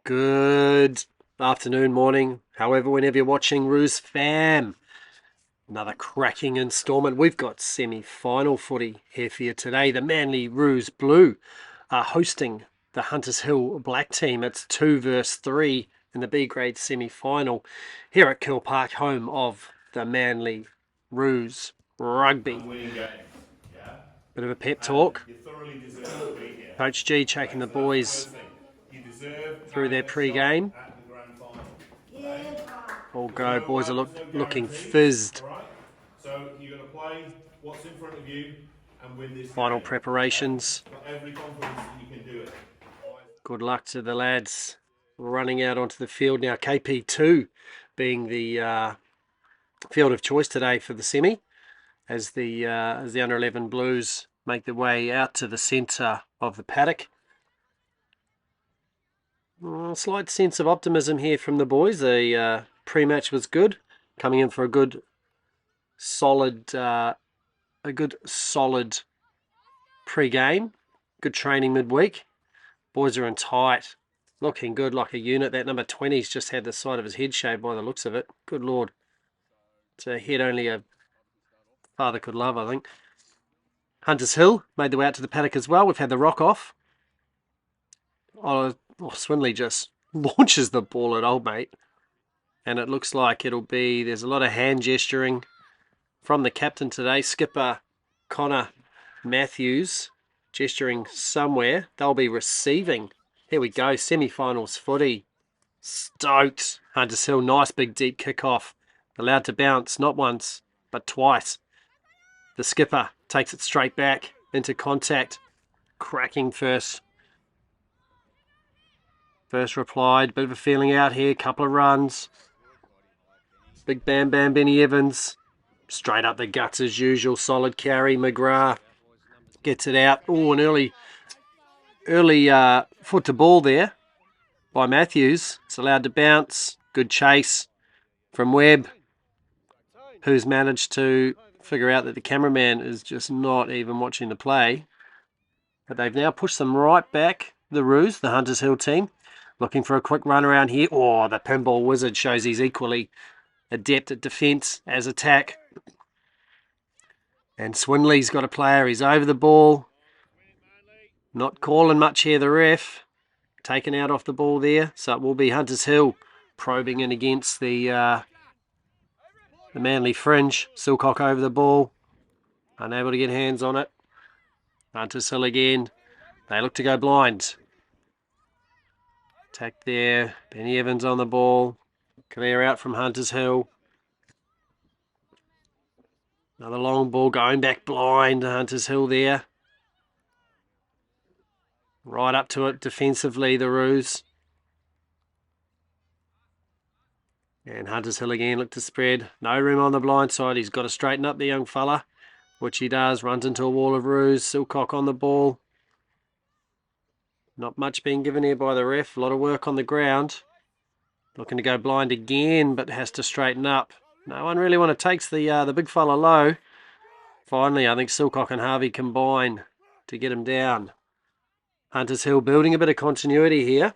Good afternoon, morning, however, whenever you're watching Roos fam. Another cracking installment. We've got semi-final footy here for you today. The Manly Roos Blue are hosting the Hunters Hill Black team. It's 2 versus 3 in the B grade semi-final here at Keirle Park, home of the Manly Roos Rugby. Winning game, yeah? Bit of a pep talk. You thoroughly deserve to be here. Coach G taking the So that's the boys first thing. You deserve through their having a shot pre-game. at the grand final. Okay? All There's go. no, Boys are there's no looking guarantees, fizzed. all right? So you're going to play what's in front of you and win this Final game. preparations. Okay? Got every confidence that you can do it. Good luck to the lads running out onto the field now. KP2 being the field of choice today for the semi, as the under 11 Blues make their way out to the centre of the paddock. Slight sense of optimism here from the boys. The pre-match was good, coming in for a good solid pre-game. Good training midweek. Boys are in tight, looking good like a unit. That number 20's just had the side of his head shaved by the looks of it. Good Lord. It's a head only a father could love, I think. Hunters Hill made their way out to the paddock as well. We've had the rock off. Swinley just launches the ball at old mate. And it looks like there's a lot of hand gesturing from the captain today. Skipper Connor Matthews gesturing somewhere. They'll be receiving. Here we go, semi-finals footy. Stoked. Hunters Hill, nice big deep kickoff. Allowed to bounce, not once, but twice. The skipper takes it straight back into contact. Cracking first replied. Bit of a feeling out here, couple of runs. Big Bam Bam Benny Evans. Straight up the guts as usual. Solid carry. McGrath gets it out. Oh, an early foot to ball there by Matthews. It's allowed to bounce. Good chase from Webb, who's managed to figure out that the cameraman is just not even watching the play. But they've now pushed them right back, the Roos, the Hunters Hill team. Looking for a quick run around here. Oh, the pinball wizard shows he's equally adept at defence as attack. And Swinley's got a player. He's over the ball. Not calling much here, the ref. Taken out off the ball there. So it will be Hunters Hill probing in against the Manly fringe. Silcock over the ball. Unable to get hands on it. Hunters Hill again. They look to go blind. Attack there. Benny Evans on the ball. Clear out from Hunters Hill. Another long ball going back blind. Hunters Hill there. Right up to it defensively, the Roos. And Hunters Hill again look to spread. No room on the blind side. He's got to straighten up the young fella, which he does. Runs into a wall of Roos. Silcock on the ball. Not much being given here by the ref. A lot of work on the ground. Looking to go blind again, but has to straighten up. No one really want to take the big fella low. Finally, I think Silcock and Harvey combine to get him down. Hunters Hill building a bit of continuity here.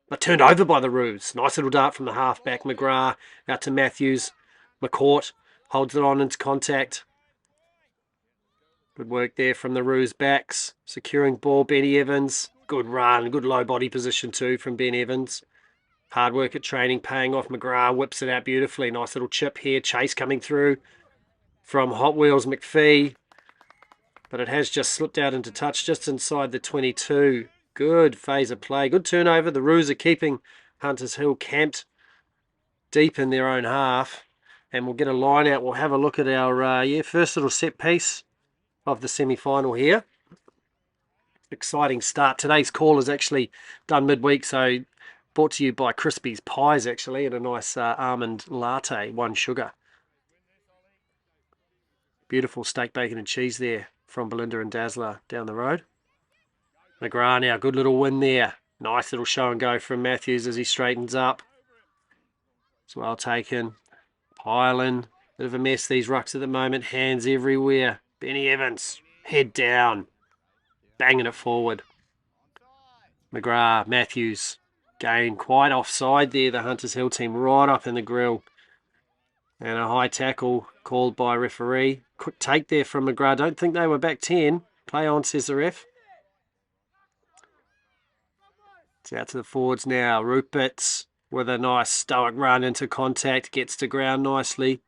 But turned over by the Roos. Nice little dart from the halfback. McGrath out to Matthews. McCourt holds it on into contact. Good work there from the Roos backs. Securing ball, Benny Evans. Good run. Good low body position too from Ben Evans. Hard work at training paying off. McGrath whips it out beautifully. Nice little chip here. Chase coming through from Hot Wheels McPhee. But it has just slipped out into touch just inside the 22. Good phase of play. Good turnover. The Roos are keeping Hunters Hill camped deep in their own half. And we'll get a line out. We'll have a look at our first little set piece of the semi-final here. Exciting start. Today's call is actually done midweek, so brought to you by Crispy's Pies actually, and a nice almond latte, 1 sugar. Beautiful steak, bacon and cheese there from Belinda and Dazzler down the road. McGrath now, good little win there. Nice little show and go from Matthews as he straightens up. It's well taken. Piling. Bit of a mess, these rucks at the moment. Hands everywhere. Benny Evans, head down. Banging it forward. McGrath, Matthews, gain quite offside there. The Hunters Hill team right up in the grill. And a high tackle called by referee. Quick take there from McGrath. Don't think they were back 10. Play on, says the ref. It's out to the forwards now. Rupert's with a nice stoic run into contact. Gets to ground nicely.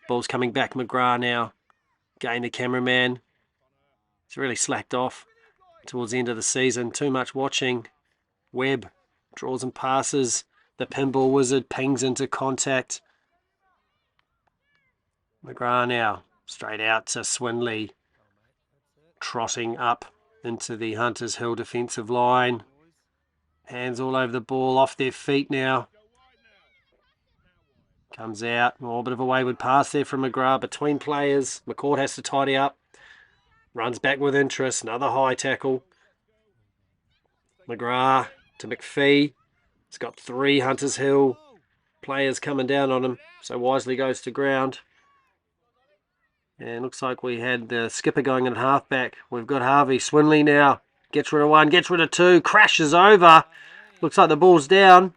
Ball's coming back. McGrath now. Gain the cameraman. He's really slacked off towards the end of the season. Too much watching. Webb draws and passes. The pinball wizard pings into contact. McGrath now. Straight out to Swinley. Trotting up into the Hunters Hill defensive line. Hands all over the ball, off their feet now. Comes out. Oh, a bit of a wayward pass there from McGrath between players. McCourt has to tidy up. Runs back with interest. Another high tackle. McGrath to McPhee. He's got 3 Hunters Hill players coming down on him. So wisely goes to ground. And looks like we had the skipper going at halfback. We've got Harvey. Swinley now. Gets rid of 1, gets rid of 2. Crashes over. Looks like the ball's down.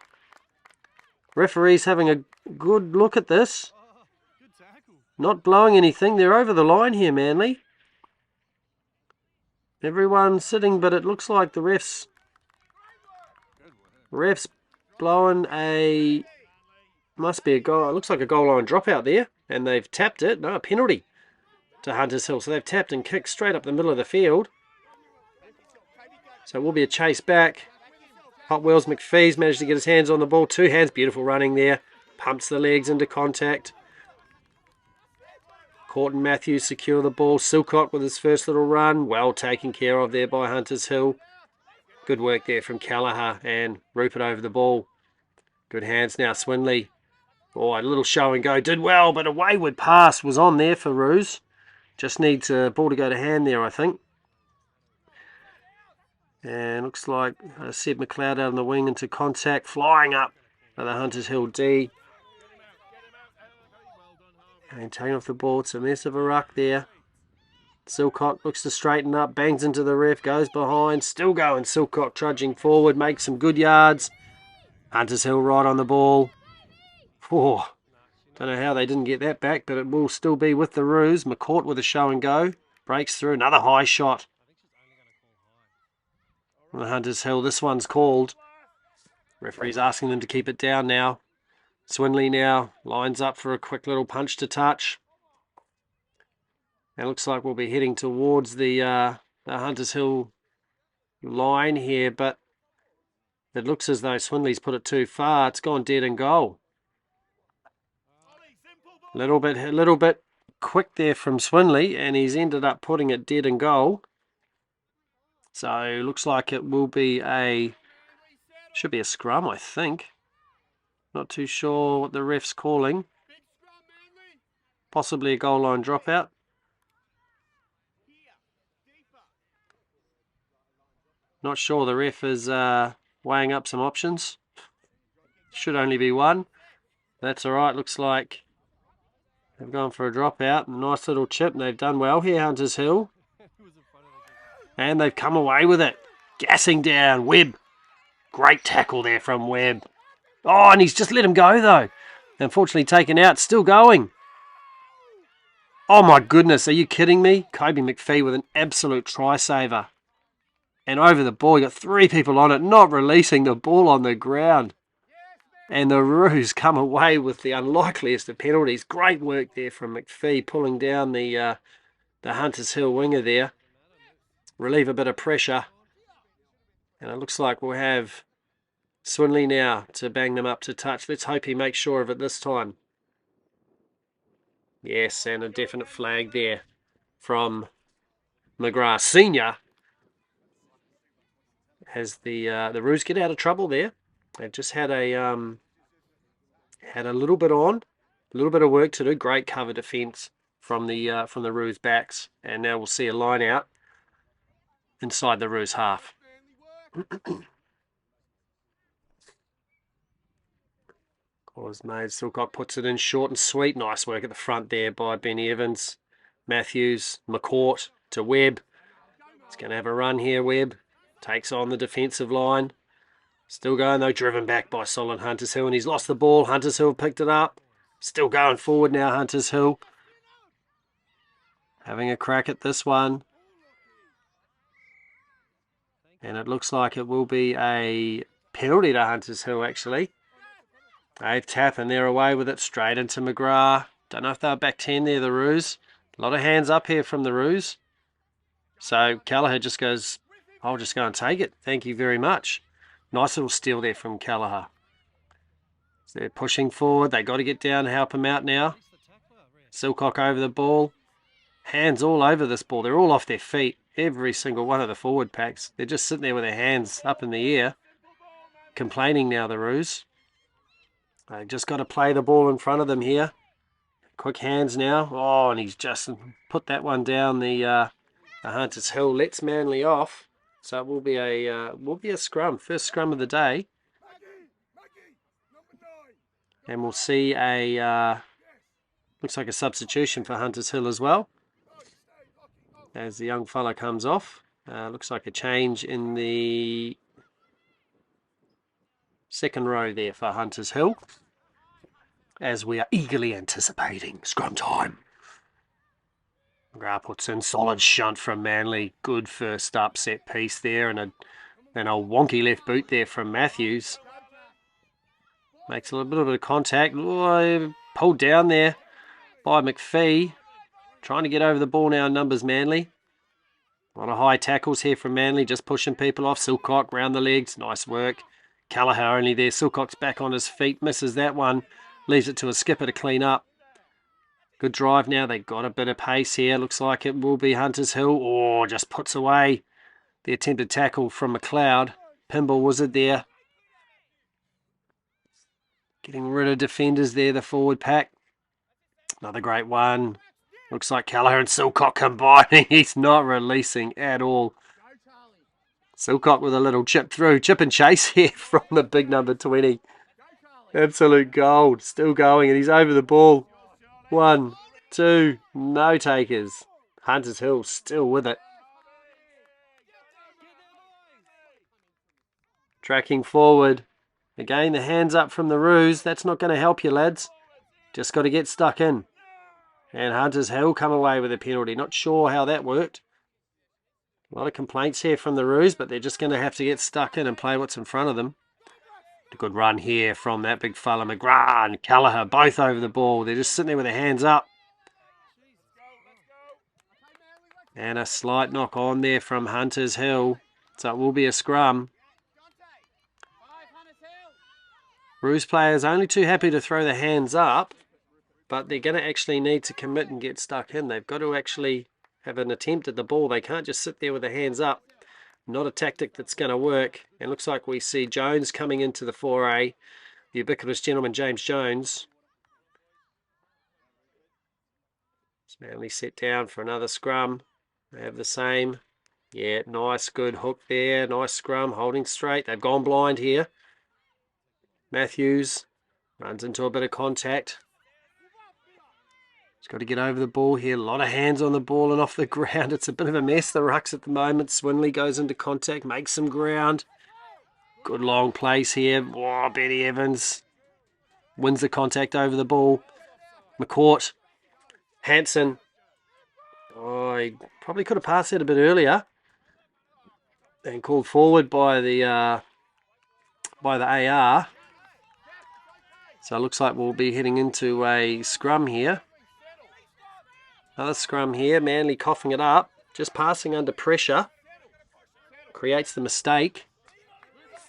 Referee's having a good look at this. Not blowing anything. They're over the line here, Manly. Everyone's sitting, but it looks like the ref's blowing a... Must be a goal. It looks like a goal line dropout there. And they've tapped it. No, a penalty to Hunters Hill. So they've tapped and kicked straight up the middle of the field. So it will be a chase back. Hot Wheels McPhee's managed to get his hands on the ball. 2 hands. Beautiful running there. Pumps the legs into contact. Court and Matthews secure the ball. Silcock with his first little run. Well taken care of there by Hunters Hill. Good work there from Callagher and Rupert over the ball. Good hands now. Swinley. Oh, a little show and go. Did well, but a wayward pass was on there for Roos. Just needs a ball to go to hand there, I think. And looks like Seb McLeod out on the wing into contact. Flying up by the Hunters Hill D. And taking off the ball. It's a mess of a ruck there. Silcock looks to straighten up. Bangs into the ref. Goes behind. Still going. Silcock trudging forward. Makes some good yards. Hunters Hill right on the ball. Oh, don't know how they didn't get that back, but it will still be with the Roos. McCourt with a show and go. Breaks through. Another high shot. The Hunters Hill. This one's called. Referee's asking them to keep it down now. Swinley now lines up for a quick little punch to touch. It looks like we'll be heading towards the Hunters Hill line here, but it looks as though Swinley's put it too far. It's gone dead and goal. A little bit quick there from Swinley, and he's ended up putting it dead and goal. So looks like it will be should be a scrum, I think. Not too sure what the ref's calling. Possibly a goal line dropout. Not sure. The ref is weighing up some options. Should only be one. That's all right. Looks like they've gone for a dropout. Nice little chip. They've done well here, Hunters Hill. And they've come away with it. Gassing down. Webb. Great tackle there from Webb. Oh, and he's just let him go, though. Unfortunately taken out. Still going. Oh, my goodness. Are you kidding me? Kobe McPhee with an absolute try-saver. And over the ball, you got 3 people on it, not releasing the ball on the ground. And the Roos come away with the unlikeliest of penalties. Great work there from McPhee, pulling down the Hunters Hill winger there. Relieve a bit of pressure. And it looks like we'll have Swinley now to bang them up to touch. Let's hope he makes sure of it this time. Yes, and a definite flag there from McGrath Senior. Has the Roos get out of trouble there? They just had a little bit on, a little bit of work to do. Great cover defence from the Roos backs, and now we'll see a line out inside the Roos half. Cause made. Silcock puts it in short and sweet. Nice work at the front there by Benny Evans, Matthews, McCourt to Webb. He's going to have a run here. Webb takes on the defensive line. Still going though, driven back by solid Hunters Hill, and he's lost the ball. Hunters Hill picked it up. Still going forward now, Hunters Hill. Having a crack at this one. And it looks like it will be a penalty to Hunters Hill, actually. They've tapped and they're away with it straight into McGrath. Don't know if they're back 10 there, the Roos. A lot of hands up here from the Roos. So Kelleher just goes, I'll just go and take it. Thank you very much. Nice little steal there from Kelleher. So they're pushing forward. They got to get down and help him out now. Silcock over the ball. Hands all over this ball. They're all off their feet. Every single one of the forward packs. They're just sitting there with their hands up in the air. Complaining now, the Roos. They've just got to play the ball in front of them here. Quick hands now. Oh, and he's just put that one down the Hunters Hill. Lets Manly off. So it will be a scrum. First scrum of the day. And we'll see looks like a substitution for Hunters Hill as well. As the young fella comes off. Looks like a change in the second row there for Hunters Hill. As we are eagerly anticipating scrum time. McGrath puts in solid shunt from Manly. Good first up set piece there. And a wonky left boot there from Matthews. Makes a little bit of contact. Oh, pulled down there by McPhee. Trying to get over the ball now in numbers, Manly. A lot of high tackles here from Manly. Just pushing people off. Silcock round the legs. Nice work. Kelleher only there. Silcock's back on his feet. Misses that one. Leaves it to a skipper to clean up. Good drive now. They got a bit of pace here. Looks like it will be Hunters Hill. Oh, just puts away the attempted tackle from McLeod. Pinball Wizard there. Getting rid of defenders there, the forward pack. Another great one. Looks like Kelleher and Silcock combining. He's not releasing at all. Silcock with a little chip through. Chip and chase here from the big number 20. Absolute gold. Still going, and he's over the ball. 1, 2, no takers. Hunters Hill still with it. Tracking forward. Again, the hands up from the Roos. That's not going to help you, lads. Just got to get stuck in. And Hunters Hill come away with a penalty. Not sure how that worked. A lot of complaints here from the Roos, but they're just going to have to get stuck in and play what's in front of them. A good run here from that big fella. McGrath and Kelleher both over the ball. They're just sitting there with their hands up. And a slight knock on there from Hunters Hill. So it will be a scrum. Roos players only too happy to throw their hands up, but they're going to actually need to commit and get stuck in. They've got to actually have an attempt at the ball. They can't just sit there with their hands up. Not a tactic that's going to work. And looks like we see Jones coming into the 4A. The ubiquitous gentleman, James Jones. It's Manly set down for another scrum. They have the same. Yeah, nice, good hook there. Nice scrum, holding straight. They've gone blind here. Matthews runs into a bit of contact. He's got to get over the ball here. A lot of hands on the ball and off the ground. It's a bit of a mess, the rucks at the moment. Swinley goes into contact, makes some ground. Good long place here. Oh, Benny Evans wins the contact over the ball. McCourt. Hanson. Oh, he probably could have passed it a bit earlier. And called forward by the AR. So it looks like we'll be heading into a scrum here. Another scrum here. Manly coughing it up. Just passing under pressure. Creates the mistake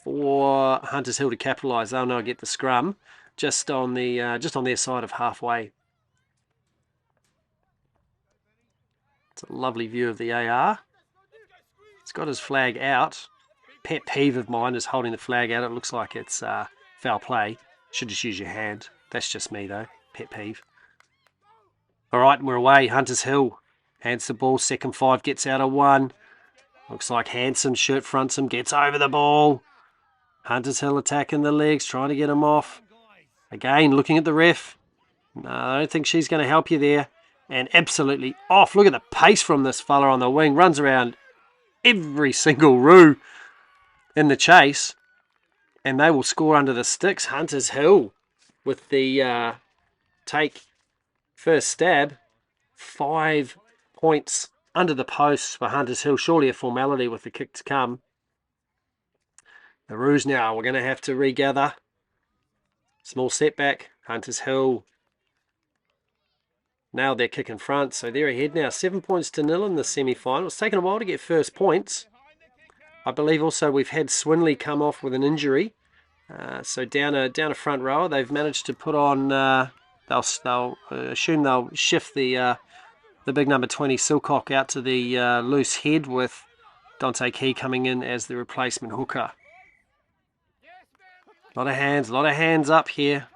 for Hunters Hill to capitalise. They'll now get the scrum just on their side of halfway. It's a lovely view of the AR. He's got his flag out. Pet peeve of mine is holding the flag out. It looks like it's foul play. Should just use your hand. That's just me though. Pet peeve. All right, we're away. Hunters Hill hands the ball. Second 5 gets out of 1. Looks like Hanson shirt fronts him. Gets over the ball. Hunters Hill attacking the legs. Trying to get him off. Again, looking at the ref. No, I don't think she's going to help you there. And absolutely off. Look at the pace from this fella on the wing. Runs around every single roo in the chase. And they will score under the sticks. Hunters Hill with the take first stab. 5 points under the posts for Hunters Hill. Surely a formality with the kick to come. The Roos now, we're going to have to regather. Small setback. Hunters Hill nailed their kick in front, so they're ahead now. 7 points to 0 in the semi-final. It's taken a while to get first points. I believe also we've had Swinley come off with an injury. So down a front rower, they've managed to put on. They'll assume they'll shift the big number 20 Silcock out to the loose head with Dante Key coming in as the replacement hooker. A lot of hands up here.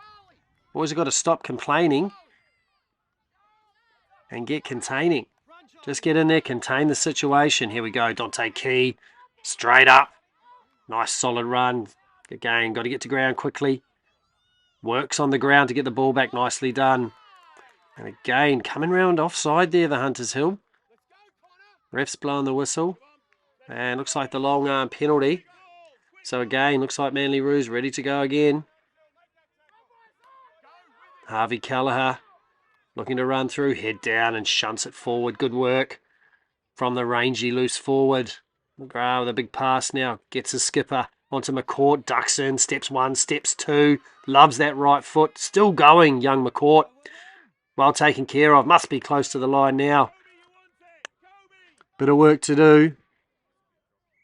Boys have got to stop complaining and get containing. Just get in there, contain the situation. Here we go, Dante Key, straight up. Nice solid run. Again, got to get to ground quickly. Works on the ground to get the ball back, nicely done. And again, coming round offside there, the Hunters Hill. Ref's blowing the whistle. And looks like the long arm penalty. So again, looks like Manly Roos ready to go again. Harvey Kelleher looking to run through, head down and shunts it forward. Good work from the rangy loose forward. McGrath with a big pass now. Gets his skipper onto McCourt. Ducks in, steps 1, steps 2. Loves that right foot. Still going, young McCourt. Well taken care of. Must be close to the line now. Bit of work to do.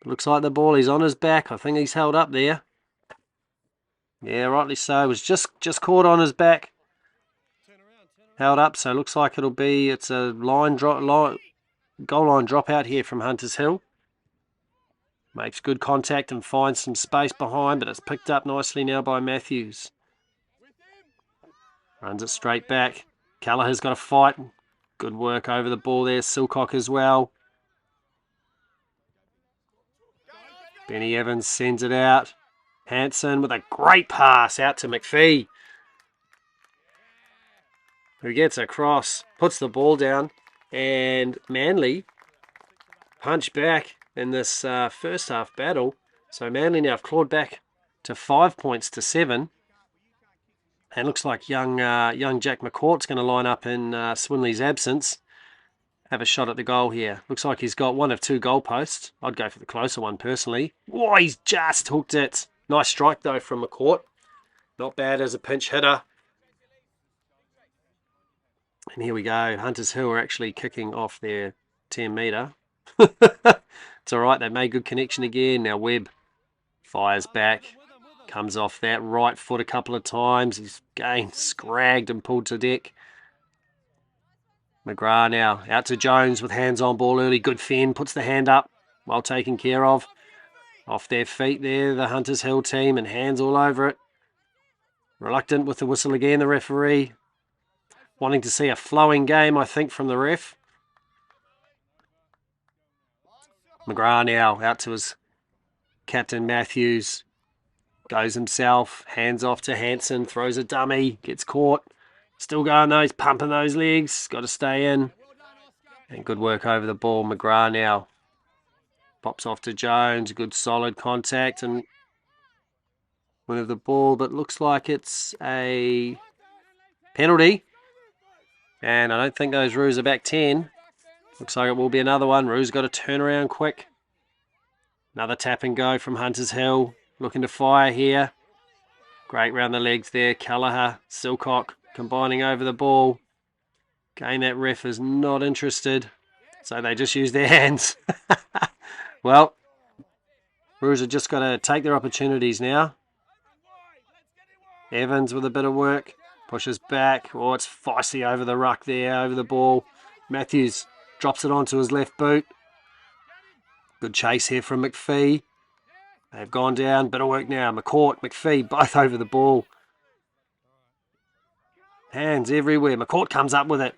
Looks like the ball is on his back. I think he's held up there. Yeah, rightly so. It was just caught on his back. Held up, so looks like it's a goal line dropout here from Hunters Hill. Makes good contact and finds some space behind, but it's picked up nicely now by Matthews. Runs it straight back. Kelleher's got a fight. Good work over the ball there. Silcock as well. Benny Evans sends it out. Hanson with a great pass out to McPhee, who gets across, puts the ball down, and Manly punch back in this first half battle. So Manly now have clawed back to 5 points to 7. And looks like young Jack McCourt's going to line up in Swinley's absence. Have a shot at the goal here. Looks like he's got one of 2 goalposts. I'd go for the closer one personally. Oh, he's just hooked it. Nice strike though from McCourt. Not bad as a pinch hitter. And here we go. Hunters Hill are actually kicking off their 10 metre. It's all right. They made good connection again. Now Webb fires back. Comes off that right foot a couple of times. He's again scragged and pulled to deck. McGrath now out to Jones with hands on ball early. Good fend. Puts the hand up. Well taken care of. Off their feet there, the Hunters Hill team, and hands all over it. Reluctant with the whistle again, the referee. Wanting to see a flowing game, I think, from the ref. McGrath now out to his captain Matthews. Goes himself, hands off to Hanson, throws a dummy, gets caught. Still going though, he's pumping those legs, got to stay in. And good work over the ball. McGrath now pops off to Jones, good solid contact and win of the ball, but looks like it's a penalty. And I don't think those Roos are back 10. Looks like it will be another one. Roos got to turn around quick. Another tap and go from Hunters Hill. Looking to fire here. Great round the legs there. Kelleher, Silcock combining over the ball. Again, that ref is not interested. So they just use their hands. Well, Roos have just got to take their opportunities now. Evans with a bit of work. Pushes back. Oh, it's feisty over the ruck there, over the ball. Matthews drops it onto his left boot. Good chase here from McPhee. They've gone down. Bit of work now. McCourt, McPhee, both over the ball. Hands everywhere. McCourt comes up with it.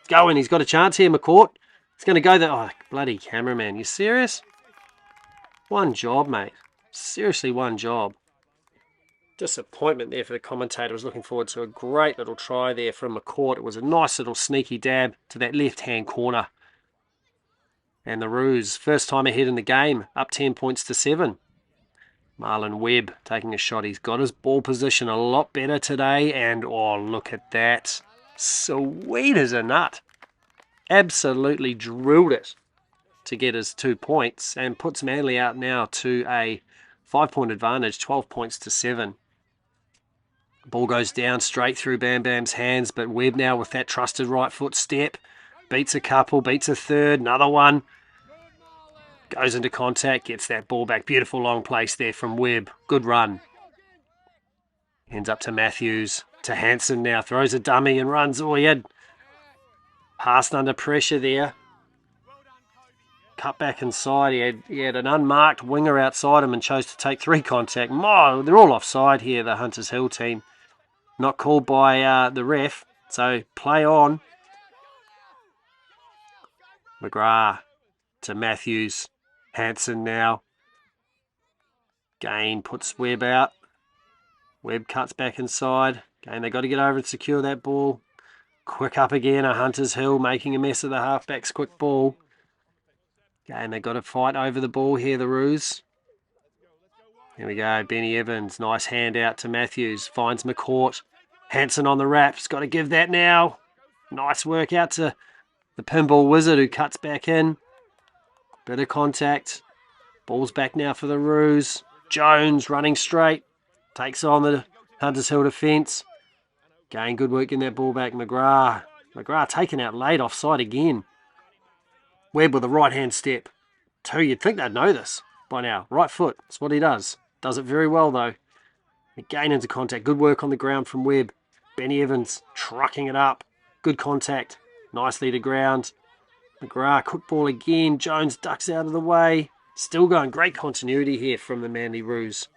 It's going. He's got a chance here, McCourt. It's going to go there. Oh, bloody cameraman. You serious? One job, mate. Seriously, one job. Disappointment there for the commentator. Was looking forward to a great little try there from McCourt. It was a nice little sneaky dab to that left-hand corner. And the Roos, first time ahead in the game, up 10 points to 7. Marlon Webb taking a shot. He's got his ball position a lot better today. And, oh, look at that. Sweet as a nut. Absolutely drilled it to get his 2 points and puts Manly out now to a 5-point advantage, 12 points to 7. Ball goes down straight through Bam Bam's hands, but Webb now with that trusted right foot step. Beats a couple, beats a third, another one. Goes into contact, gets that ball back. Beautiful long place there from Webb. Good run. Ends up to Matthews, to Hansen now. Throws a dummy and runs. Oh, he had passed under pressure there. Cut back inside. He had an unmarked winger outside him and chose to take 3 contact. Oh, they're all offside here, the Hunters Hill team. Not called by the ref. So play on. McGrath to Matthews. Hansen now. Gain puts Webb out. Webb cuts back inside. Again, they've got to get over and secure that ball. Quick up again, a Hunters Hill making a mess of the halfbacks. Quick ball. Again, they've got to fight over the ball here, the Roos. Here we go, Benny Evans. Nice hand out to Matthews. Finds McCourt. Hansen on the wraps. Got to give that now. Nice work out to the pinball wizard who cuts back in. Bit of contact. Ball's back now for the Roos. Jones running straight. Takes on the Hunters Hill defence. Again, good work in that ball back. McGrath. McGrath taken out late offside again. Webb with a right hand step. 2, you'd think they'd know this by now. Right foot. That's what he does. Does it very well though. Again into contact. Good work on the ground from Webb. Benny Evans trucking it up. Good contact. Nicely to ground. McGrath, quick ball again. Jones ducks out of the way. Still going. Great continuity here from the Manly Roos.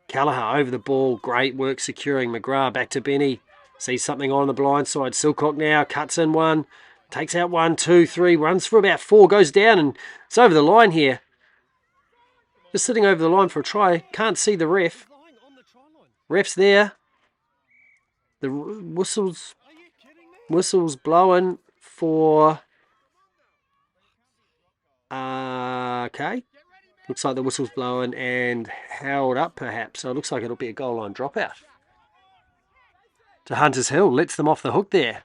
Callagher over the ball. Great work securing. McGrath back to Benny. Sees something on the blind side. Silcock now. Cuts in one. Takes out 1, 2, 3. Runs for about 4. Goes down and it's over the line here. Just sitting over the line for a try. Can't see the ref. Ref's there. The whistle's blowing for... okay. Looks like the whistle's blowing and held up perhaps. So it looks like it'll be a goal line dropout. To Hunters Hill. Lets them off the hook there.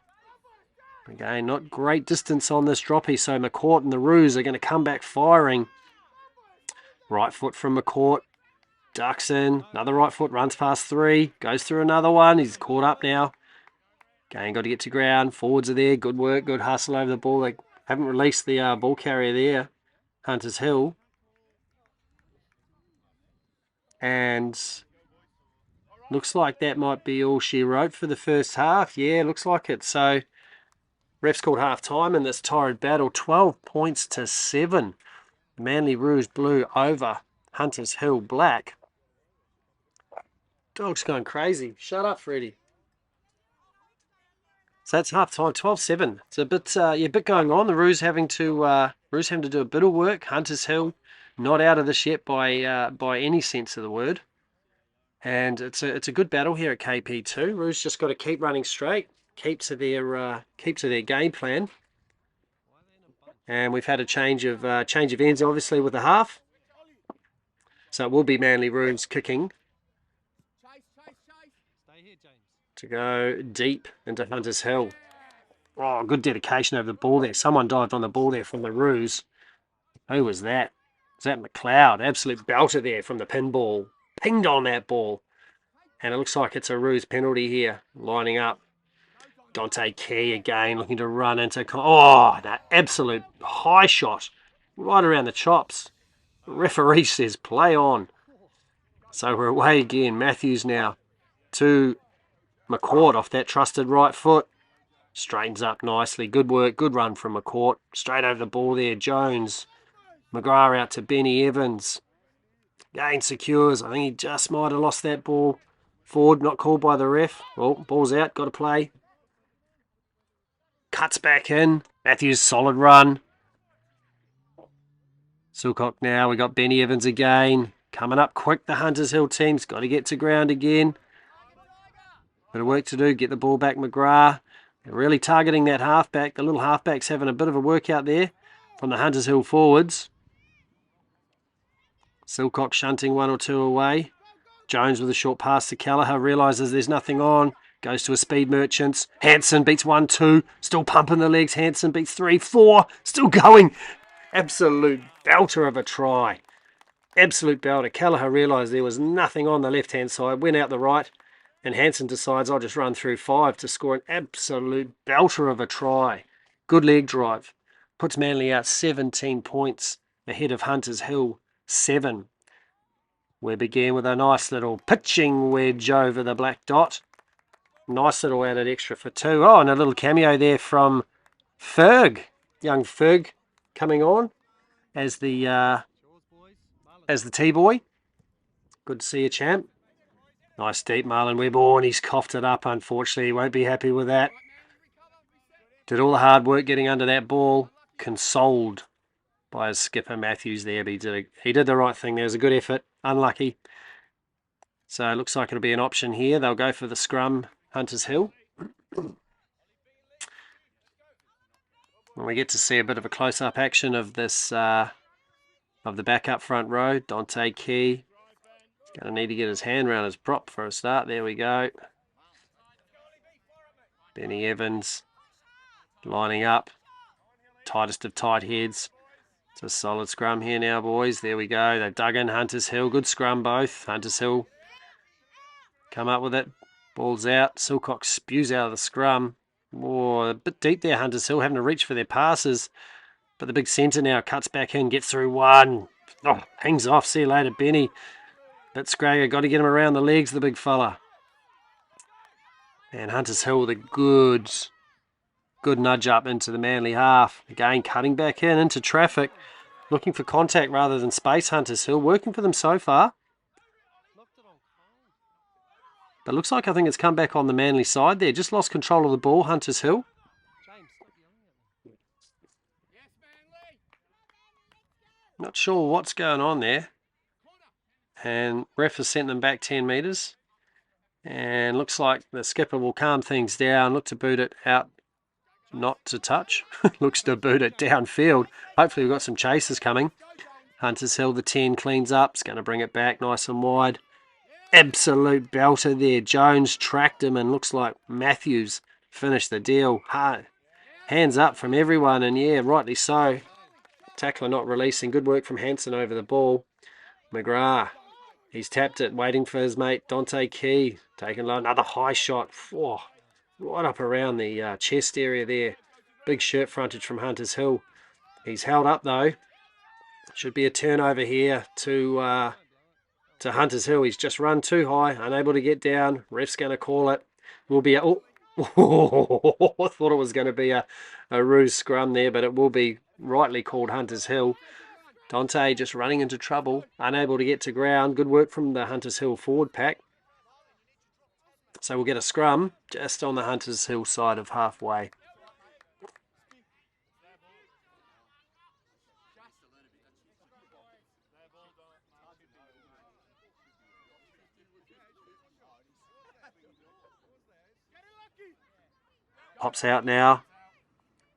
Again, not great distance on this droppy. So McCourt and the Roos are going to come back firing. Right foot from McCourt. Ducks in. Another right foot. Runs past 3. Goes through another one. He's caught up now. Again, got to get to ground. Forwards are there. Good work. Good hustle over the ball. They haven't released the ball carrier there. Hunters Hill. And looks like that might be all she wrote for the first half. Yeah, looks like it. So refs called half time in this torrid battle. 12 points to 7. Manly Roos Blue over Hunters Hill Black. Dog's going crazy. Shut up, Freddie. So that's half time, 12-7. It's a bit going on. The Roos having to do a bit of work. Hunters Hill not out of this yet by any sense of the word. And it's a good battle here at KP2. Roos just got to keep running straight, keep to their game plan. And we've had a change of ends, obviously, with the half. So it will be Manly Roos kicking to go deep into Hunters Hill. Oh, good dedication over the ball there. Someone dived on the ball there from the Roos. Who was that? Was that McLeod? Absolute belter there from the pinball. Pinged on that ball. And it looks like it's a Roos penalty here, lining up. Dante Key again, looking to run into... oh, that absolute high shot. Right around the chops. The referee says, play on. So we're away again. Matthews now to McCourt off that trusted right foot. Straightens up nicely. Good work. Good run from McCourt. Straight over the ball there. Jones. McGrath out to Benny Evans. Again secures. I think he just might have lost that ball. Forward, not called by the ref. Well, ball's out. Got to play. Cuts back in. Matthews, solid run. Silcock now. We got Benny Evans again. Coming up quick, the Hunters Hill team's got to get to ground again. Bit of work to do. Get the ball back, McGrath. They're really targeting that halfback. The little halfback's having a bit of a workout there from the Hunters Hill forwards. Silcock shunting 1 or 2 away. Jones with a short pass to Kelleher, realises there's nothing on. Goes to a Speed Merchants. Hanson beats 1-2. Still pumping the legs. Hanson beats 3-4. Still going. Absolute belter of a try. Absolute belter. Kelleher realised there was nothing on the left-hand side. Went out the right. And Hanson decides I'll just run through 5 to score an absolute belter of a try. Good leg drive. Puts Manly out 17 points ahead of Hunters Hill 7. We began with a nice little pitching wedge over the black dot. Nice little added extra for 2. Oh, and a little cameo there from Ferg. Young Ferg coming on as the T-boy. Good to see you, champ. Nice deep Marlon Webb. Oh, and he's coughed it up, unfortunately. He won't be happy with that. Did all the hard work getting under that ball. Consoled by his skipper Matthews there, but he did the right thing. There was a good effort. Unlucky. So it looks like it'll be an option here. They'll go for the scrum, Hunters Hill. And we get to see a bit of a close-up action of this, of the backup front row. Dante Key. Going to need to get his hand around his prop for a start. There we go. Benny Evans lining up. Tightest of tight heads. It's a solid scrum here now, boys. There we go. They've dug in Hunters Hill. Good scrum both. Hunters Hill come up with it. Ball's out. Silcock spews out of the scrum. Oh, a bit deep there, Hunters Hill, having to reach for their passes. But the big centre now cuts back in, gets through 1. Oh, hangs off. See you later, Benny. Bit scraggy. Got to get him around the legs, the big fella. And Hunters Hill with a good nudge up into the Manly half. Again, cutting back in into traffic. Looking for contact rather than space, Hunters Hill. Working for them so far. But looks like I think it's come back on the Manly side there. Just lost control of the ball, Hunters Hill. Not sure what's going on there. And ref has sent them back 10 metres. And looks like the skipper will calm things down. Look to boot it out. Not to touch. Looks to boot it downfield. Hopefully we've got some chasers coming. Hunters Hill, the 10 cleans up. It's going to bring it back nice and wide. Absolute belter there. Jones tracked him and looks like Matthews finished the deal. Hands up from everyone, and yeah, rightly so. Tackler not releasing. Good work from Hanson over the ball. McGrath, he's tapped it, waiting for his mate Dante Key. Taking another high shot. Oh, right up around the chest area there. Big shirt frontage from Hunters Hill. He's held up though. Should be a turnover here to Hunters Hill. He's just run too high, unable to get down. Ref's going to call it. Will be a... Oh, I thought it was going to be a Roos scrum there, but it will be rightly called Hunters Hill. Dante just running into trouble, unable to get to ground. Good work from the Hunters Hill forward pack. So we'll get a scrum just on the Hunters Hill side of halfway. Pops out now.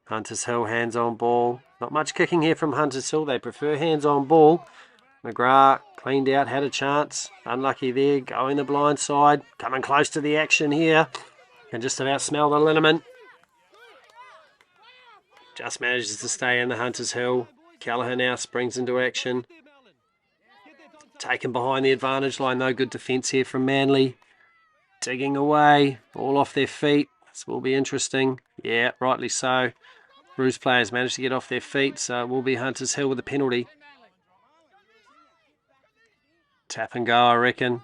Hunters Hill, hands on ball. Not much kicking here from Hunters Hill. They prefer hands on ball. McGrath cleaned out, had a chance. Unlucky there, going the blind side. Coming close to the action here. Can just about smell the liniment. Just manages to stay in the Hunters Hill. Kelleher now springs into action. Taken behind the advantage line, though. Good defence here from Manly. Digging away, all off their feet. This will be interesting. Yeah, rightly so. Roos players managed to get off their feet, so it will be Hunters Hill with a penalty. Tap and go, I reckon.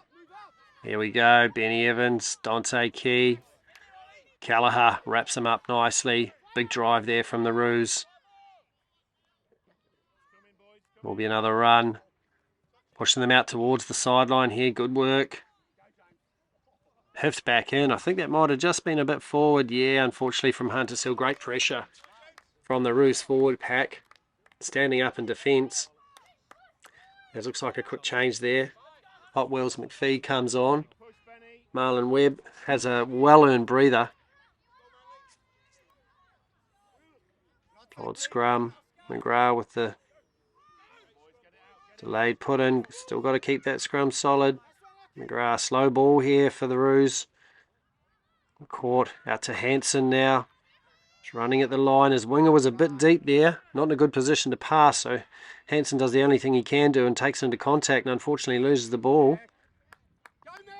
Here we go. Benny Evans, Dante Key. Kelleher wraps him up nicely. Big drive there from the Roos. Will be another run. Pushing them out towards the sideline here. Good work. Hiffed back in. I think that might have just been a bit forward. Yeah, unfortunately from Hunters Hill. Great pressure from the Roos forward pack. Standing up in defence. It looks like a quick change there. Hot Wells McPhee comes on. Marlon Webb has a well-earned breather. Odd scrum. McGrath with the Delayed put in. Still got to keep that scrum solid. McGrath, slow ball here for the Roos. Caught out to Hansen now. He's running at the line. His winger was a bit deep there. Not in a good position to pass, so Hansen does the only thing he can do and takes into contact and unfortunately loses the ball.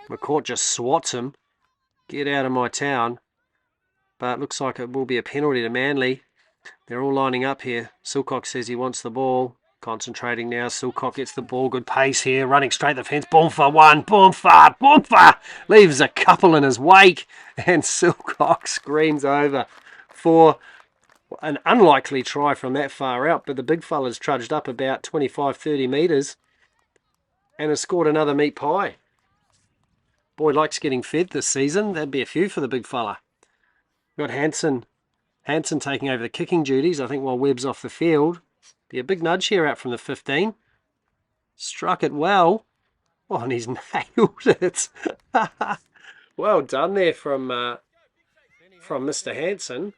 McCourt just swats him. Get out of my town. But looks like it will be a penalty to Manly. They're all lining up here. Silcock says he wants the ball. Concentrating now. Silcock gets the ball. Good pace here. Running straight the fence. Boomfa one. Boomfa. Boomfa. Leaves a couple in his wake. And Silcock screams over for an unlikely try from that far out. But the big fella's trudged up about 25-30 metres. And has scored another meat pie. Boy likes getting fed this season. That'd be a few for the big fella. Got Hansen taking over the kicking duties, I think, while Webb's off the field. Be a big nudge here out from the 15. Struck it well. Oh, and he's nailed it. Well done there from Mr. Hansen.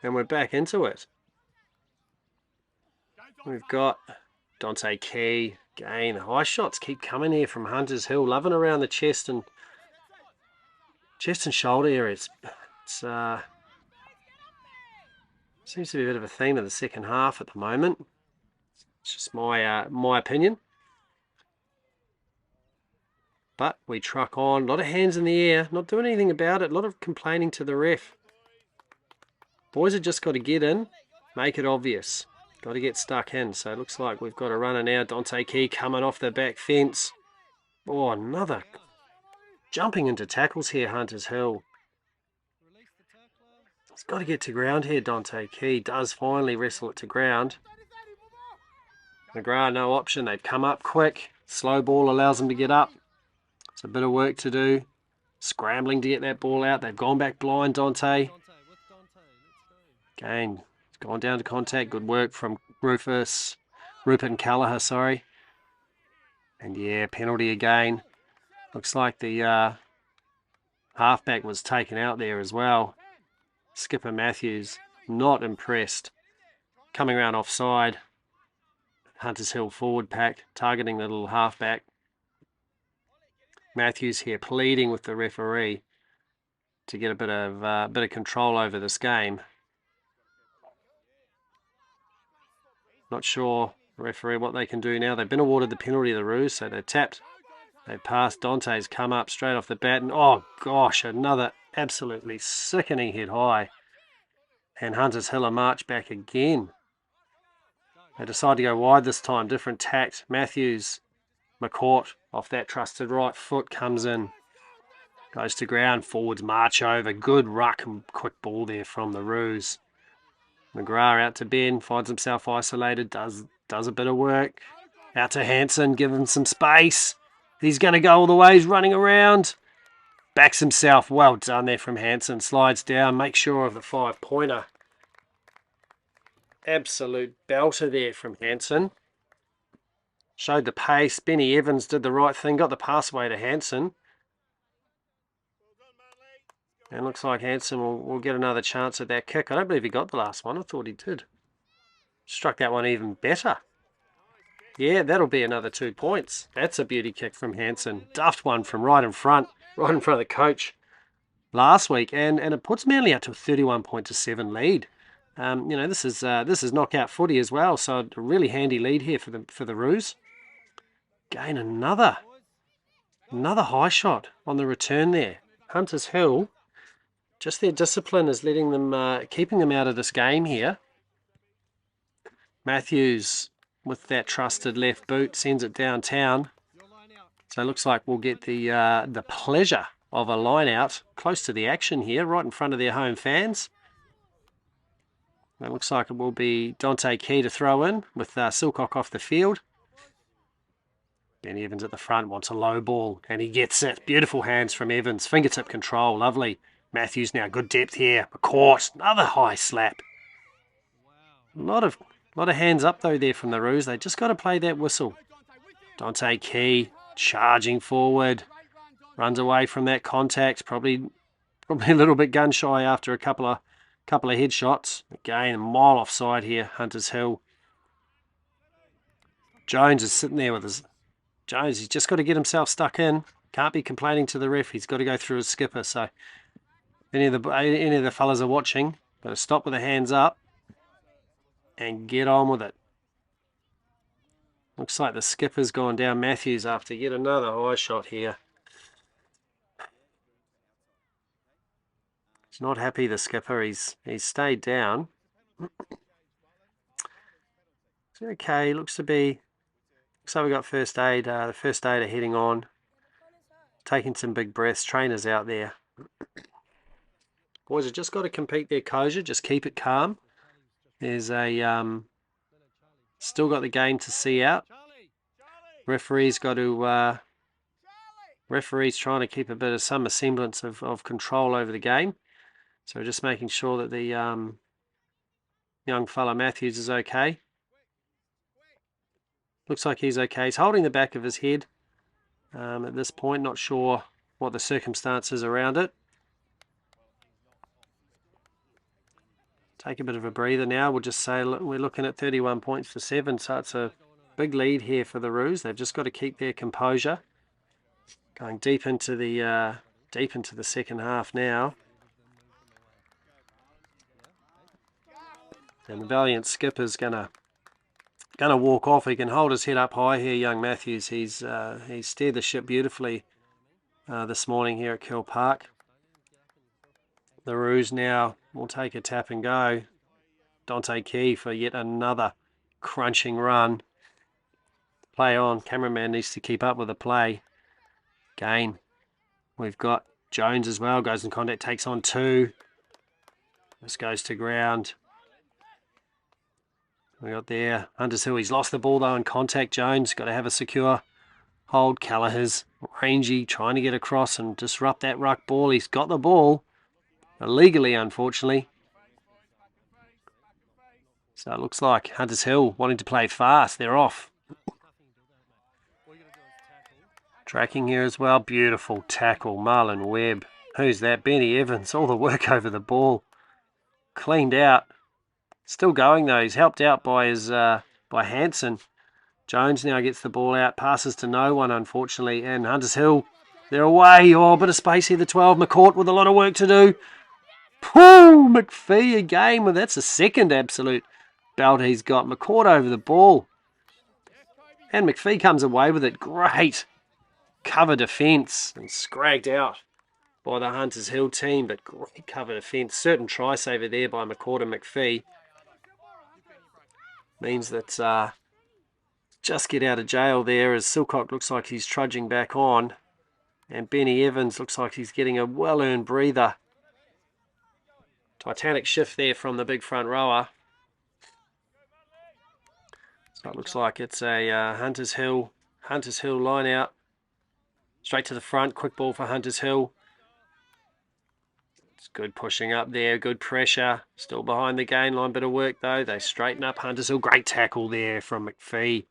And we're back into it. We've got Dante Key. Again, high shots keep coming here from Hunters Hill. Loving around the chest and shoulder areas. It's seems to be a bit of a theme of the second half at the moment. It's just my opinion. But we truck on. A lot of hands in the air. Not doing anything about it. A lot of complaining to the ref. Boys have just got to get in. Make it obvious. Got to get stuck in. So it looks like we've got a runner now. Dante Key coming off the back fence. Oh, another jumping into tackles here, Hunters Hill. He's got to get to ground here, Dante Key. Does finally wrestle it to ground. McGrath, no option. They've come up quick. Slow ball allows them to get up. It's a bit of work to do. Scrambling to get that ball out. They've gone back blind, Dante. Again, it's gone down to contact. Good work from Rupert and Callagher, sorry. And yeah, penalty again. Looks like the halfback was taken out there as well. Skipper Matthews, not impressed. Coming around offside. Hunters Hill forward pack, targeting the little halfback. Matthews here pleading with the referee to get a bit of control over this game. Not sure, referee, what they can do now. They've been awarded the penalty of the Roos, so they're tapped. They passed. Dante's come up straight off the bat, and oh gosh, another absolutely sickening hit high. And Hunters Hill a march back again. They decide to go wide this time, different tact. Matthews, McCourt off that trusted right foot comes in. Goes to ground, forwards march over. Good ruck and quick ball there from the Roos. McGrath out to Ben, finds himself isolated, does a bit of work. Out to Hansen, give him some space. He's going to go all the way, he's running around. Backs himself, well done there from Hansen. Slides down, makes sure of the 5-pointer. Absolute belter there from Hansen. Showed the pace. Benny Evans did the right thing, got the pass away to Hansen. And looks like Hansen will get another chance at that kick. I don't believe he got the last one. I thought he did. Struck that one even better. Yeah, that'll be another 2 points. That's a beauty kick from Hansen. Duffed one from right in front of the coach last week. And it puts Manly up to a 31-7 lead. You know, this is knockout footy as well. So a really handy lead here for the Roos. Again, another high shot on the return there. Hunters Hill. Just their discipline is letting them, keeping them out of this game here. Matthews with that trusted left boot sends it downtown. So it looks like we'll get the pleasure of a line out close to the action here, right in front of their home fans. It looks like it will be Dante Key to throw in with Silcock off the field. Ben Evans at the front wants a low ball and he gets it. Beautiful hands from Evans. Fingertip control, lovely. Matthews now, good depth here. McCourt, another high slap. A lot of hands up though there from the Roos. They just got to play that whistle. Dante Key charging forward. Runs away from that contact. Probably a little bit gun shy after a couple of Couple of headshots. Again, a mile offside here, Hunters Hill. Jones is sitting there with his... Jones, he's just got to get himself stuck in. Can't be complaining to the ref. He's got to go through his skipper. So any of the fellas are watching, got to stop with the hands up and get on with it. Looks like the skipper's gone down Matthews after yet another high shot here. He's not happy, the skipper. He's stayed down. It's okay. Looks like we got first aid. The first aider heading on, taking some big breaths. Trainers out there. Boys have just got to compete their composure. Just keep it calm. There's a still got the game to see out. Referee's got to. Referee's trying to keep a bit of some semblance of control over the game. So just making sure that the young fella Matthews is okay. Looks like he's okay. He's holding the back of his head at this point. Not sure what the circumstances around it. Take a bit of a breather now. We'll just say we're looking at 31 points to 7, so it's a big lead here for the Roos. They've just got to keep their composure. Going deep into the second half now. And the valiant skipper's gonna walk off. He can hold his head up high here, young Matthews. He's steered the ship beautifully this morning here at Keirle Park. The Roos now will take a tap and go. Dante Key for yet another crunching run. Play on. Cameraman needs to keep up with the play. Again, we've got Jones as well. Goes in contact, takes on 2. This goes to ground. We got there. Hunters Hill. He's lost the ball though in contact. Jones got to have a secure hold. Callagher's rangy, trying to get across and disrupt that ruck ball. He's got the ball. Illegally, unfortunately. So it looks like Hunters Hill wanting to play fast. They're off. Tracking here as well. Beautiful tackle. Marlon Webb. Who's that? Benny Evans. All the work over the ball. Cleaned out. Still going though. He's helped out by his by Hansen. Jones now gets the ball out. Passes to no one, unfortunately. And Hunters Hill, they're away. Oh, a bit of space here. The 12. McCourt with a lot of work to do. Pooh! McPhee again. Well, that's a second absolute belt he's got. McCourt over the ball. And McPhee comes away with it. Great cover defence. And scragged out by the Hunters Hill team. But great cover defence. Certain try saver there by McCourt and McPhee. Means that just get out of jail there as Silcock looks like he's trudging back on. And Benny Evans looks like he's getting a well-earned breather. Titanic shift there from the big front rower. So it looks like it's a Hunters Hill line out. Straight to the front. Quick ball for Hunters Hill. It's good pushing up there. Good pressure. Still behind the gain line. Bit of work though. They straighten up Hunters Hill. Great tackle there from McPhee.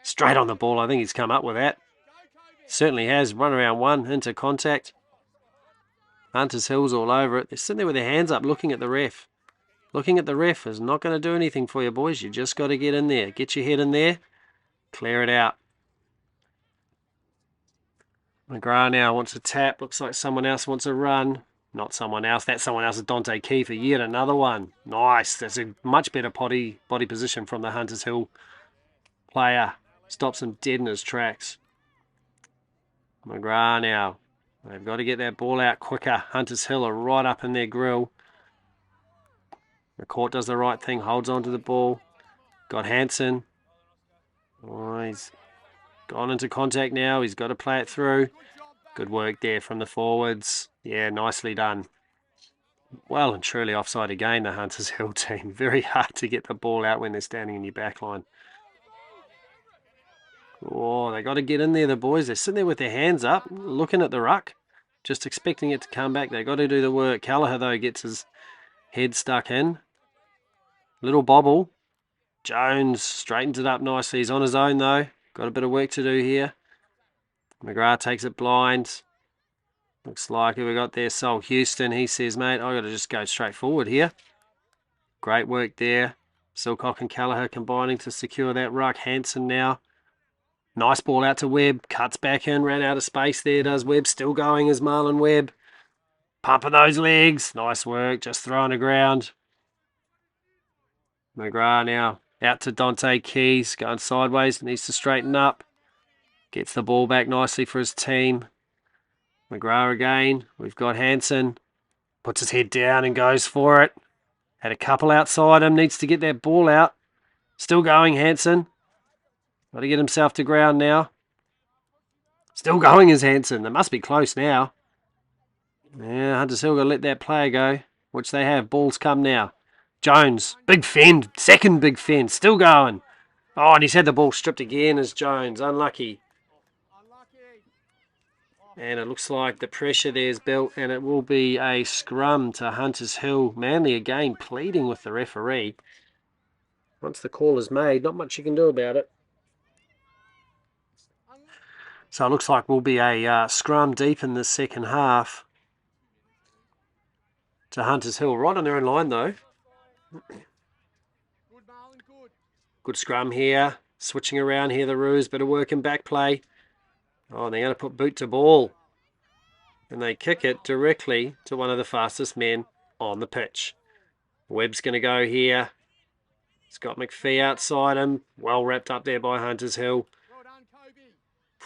Straight on the ball. I think he's come up with that. Certainly has. Run around one into contact. Hunters Hill's all over it. They're sitting there with their hands up looking at the ref. Looking at the ref is not going to do anything for you boys. You just got to get in there. Get your head in there. Clear it out. McGrath now wants a tap. Looks like someone else wants a run. Not someone else. That someone else is Dante Key for yet another one. Nice. That's a much better body position from the Hunters Hill player. Stops him dead in his tracks. McGrath now. They've got to get that ball out quicker. Hunters Hill are right up in their grill. McCourt does the right thing. Holds on to the ball. Got Hansen. Oh, he's gone into contact now. He's got to play it through. Good work there from the forwards. Yeah, nicely done. Well and truly offside again, the Hunters Hill team. Very hard to get the ball out when they're standing in your back line. Oh, they got to get in there, the boys. They're sitting there with their hands up, looking at the ruck, just expecting it to come back. They got to do the work. Callagher, though, gets his head stuck in. Little bobble. Jones straightens it up nicely. He's on his own, though. Got a bit of work to do here. McGrath takes it blind. Looks like we got there Sol Houston. He says, mate, I got to just go straight forward here. Great work there. Silcock and Callagher combining to secure that ruck. Hansen now. Nice ball out to Webb. Cuts back in. Ran out of space there, does Webb. Still going as Marlon Webb. Pumping those legs. Nice work. Just throwing the ground. McGrath now out to Dante Keys. Going sideways. Needs to straighten up. Gets the ball back nicely for his team. McGrath again. We've got Hansen. Puts his head down and goes for it. Had a couple outside him. Needs to get that ball out. Still going, Hansen. Got to get himself to ground now. Still going is Hansen. They must be close now. Yeah, Hunters Hill got to let that player go, which they have. Balls come now. Jones. Big fend. Second big fend. Still going. Oh, and he's had the ball stripped again as Jones. Unlucky. And it looks like the pressure there's built, and it will be a scrum to Hunters Hill. Manly again pleading with the referee. Once the call is made, not much you can do about it. So it looks like we'll be a scrum deep in the second half to Hunters Hill. Right on their own line, though. Good scrum here. Switching around here, the Roos. Bit of work in back play. Oh, and they're going to put boot to ball. And they kick it directly to one of the fastest men on the pitch. Webb's going to go here. He's got McPhee outside him. Well wrapped up there by Hunters Hill.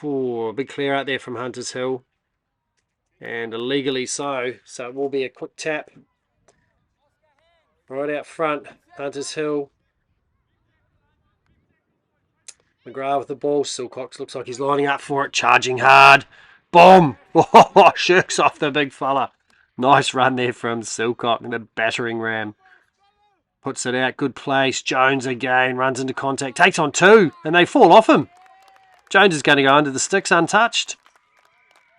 Ooh, big clear out there from Hunters Hill. And illegally so. So it will be a quick tap. Right out front, Hunters Hill. McGrath with the ball. Silcox looks like he's lining up for it. Charging hard. Boom! Oh, shirks off the big fella. Nice run there from Silcock and a battering ram. Puts it out. Good place. Jones again. Runs into contact. Takes on two. And they fall off him. Jones is going to go under the sticks untouched.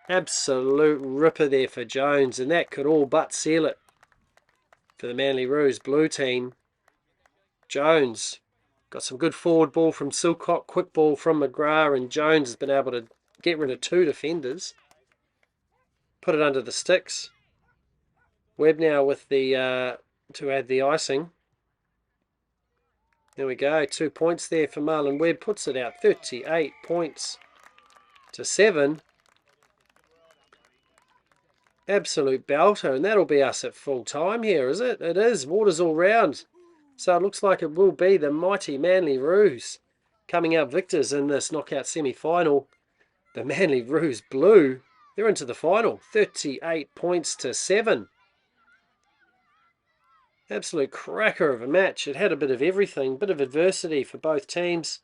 Absolute ripper there for Jones. And that could all but seal it for the Manly Roos blue team. Jones got some good forward ball from Silcock. Quick ball from McGrath. And Jones has been able to get rid of two defenders. Put it under the sticks. Webb now with the to add the icing. There we go. 2 points there for Marlon Webb. Puts it out 38 points to 7. Absolute belter. And that'll be us at full time here, is it? It is. Water's all round. So it looks like it will be the mighty Manly Roos coming out victors in this knockout semi-final. The Manly Roos Blue, they're into the final. 38 points to 7. Absolute cracker of a match. It had a bit of everything, bit of adversity for both teams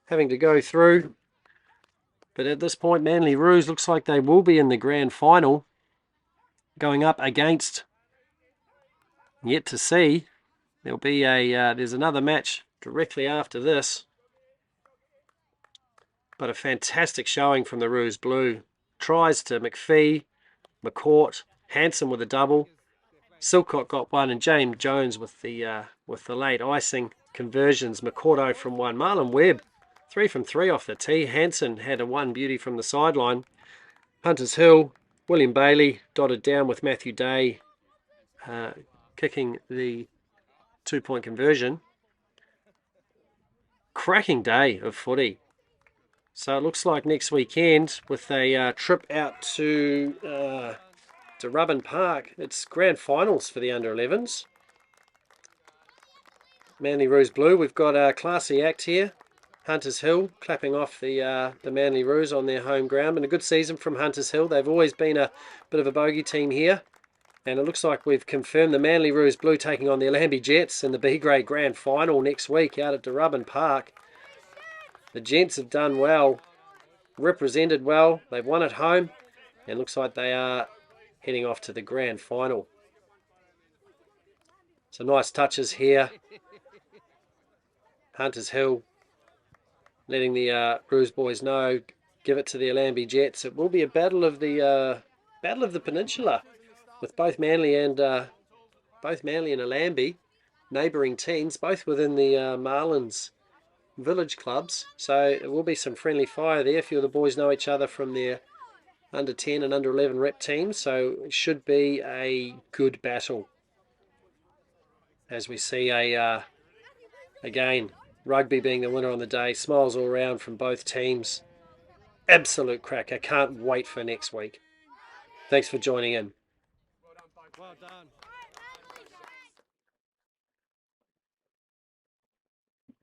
having to go through. But at this point, Manly Roos looks like they will be in the grand final, going up against, yet to see. There'll be there's another match directly after this. But a fantastic showing from the Roos Blue. Tries to McPhee, McCourt, Hansen with a double. Silcock got one, and James Jones with the late icing conversions. McCourt from 1. Marlon Webb, 3 from 3 off the tee. Hansen had a 1 beauty from the sideline. Hunters Hill, William Bailey dotted down with Matthew Day kicking the 2-point conversion. Cracking day of footy. So it looks like next weekend with a trip out to Keirle Park, it's grand finals for the under-11s. Manly Roos Blue, we've got a classy act here. Hunters Hill clapping off the Manly Roos on their home ground. And a good season from Hunters Hill. They've always been a bit of a bogey team here. And it looks like we've confirmed the Manly Roos Blue taking on the Alambi Jets in the B-grade grand final next week out at Keirle Park. The Gents have done well, represented well. They've won at home. And looks like they are heading off to the grand final. Some nice touches here. Hunters Hill letting the Roos boys know, give it to the Alambi Jets. It will be a battle of the peninsula, with both Manly and Alambi, neighbouring teams, both within the Marlins village clubs. So it will be some friendly fire there. A few of the boys know each other from their under 10 and under 11 rep teams, so it should be a good battle. As we see again, rugby being the winner on the day, smiles all round from both teams. Absolute cracker, can't wait for next week. Thanks for joining in. Well done.